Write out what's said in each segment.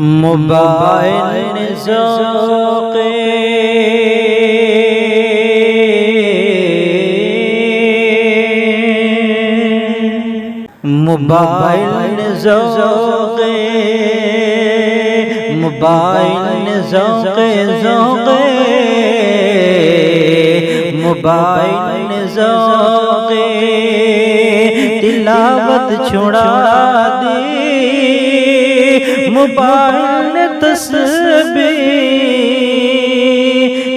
Mobile نے ذوق mobile نے ذوق موبائل نے ذوق موبائل نے ذوق تلاوت چھڑا دی، موبائل نے تسبیح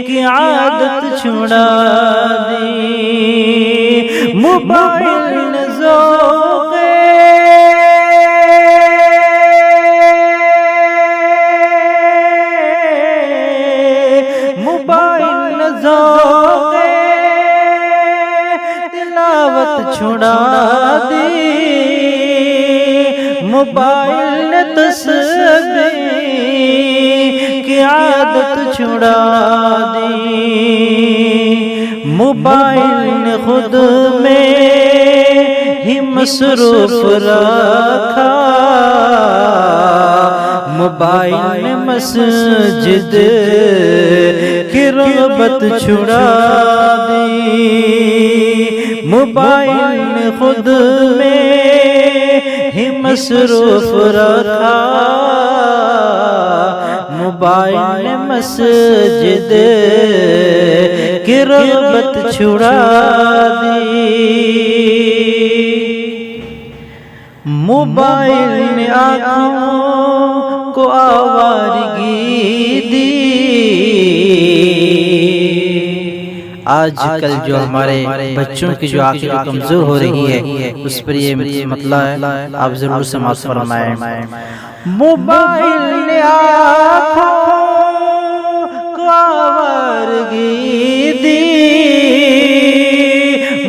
کی عادت چھڑا دی، موبائل نے ذوق موبائل نے ذوق تلاوت چھڑا دی، موبائل نے تسبیح کی عادت چھڑا دی، موبائل نے خود میں ہی مصروف رکھا، موبائل نے مسجد کی رغبت چھڑا دی، موبائل نے خود میں ہی مصروف رکھا، موبائل نے مسجد کی رغبت چھڑا دی، موبائل نے آنکھوں کو آوارگی دی۔ آج کل جو ہمارے بچوں کی جو آنکھیں کمزور ہو رہی ہے اس پر یہ مطلع ہے، آپ ضرور سماعت فرمائیں۔ موبائل نے آنکھوں کو آوارگی دی،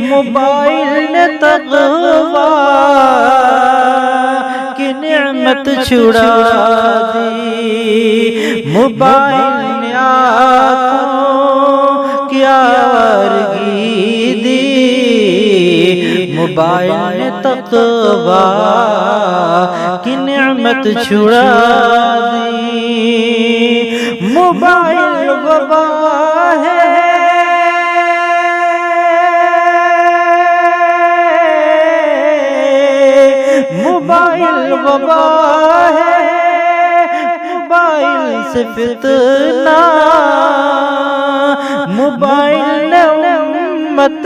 موبائل نے تقویٰ کی نعمت چھڑا دی، موبائل نے آنکھوں کی آوارگی دی، موبائل نے تقویٰ کی نعمت چھڑا دی، موبائل وبا ہے موبائل وبا ہے، موبائل سے فتنہ، موبائل نے امت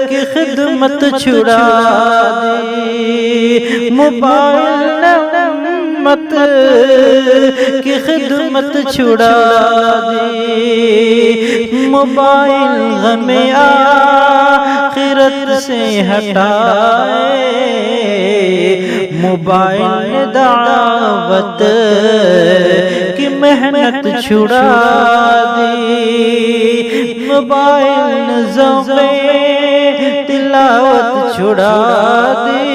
کی خدمت چھڑا دی، موبائل نے امت کی خدمت چھڑا دی، موبائل غم آخرت سے ہٹائے، موبائل نے دعوت کی محنت چھڑا دی، موبائل نے ذوق تلاوت چھڑا دی،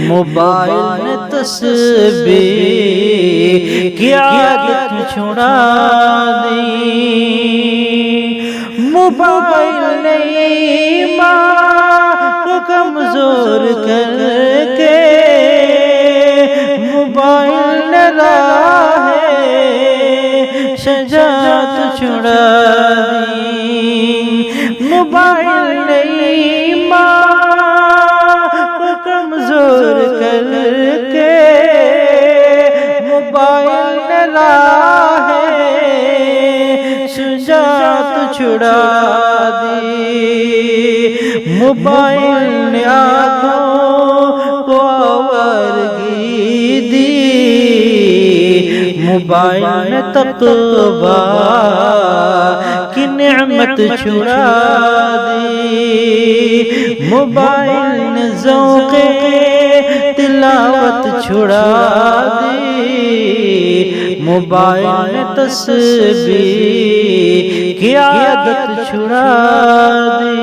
موبائل نے تسبیح کی عادت چھڑا دی، موبائل نے ایمان کو کمزور کر کے، موبائل نے راہ شجاعت چھڑا دی، موبائل نے ایمان کو کمزور کر کے، موبائل نے راہ شجاعت چھڑا دی، موبائل نے آنکھوں کو آوارگی دی، موبائل نے تقویٰ کی نعمت چھڑا دی، موبائل نے ذوق تلاوت چھڑا دی، موبائل نے تسبیح کی عادت چھڑا دی۔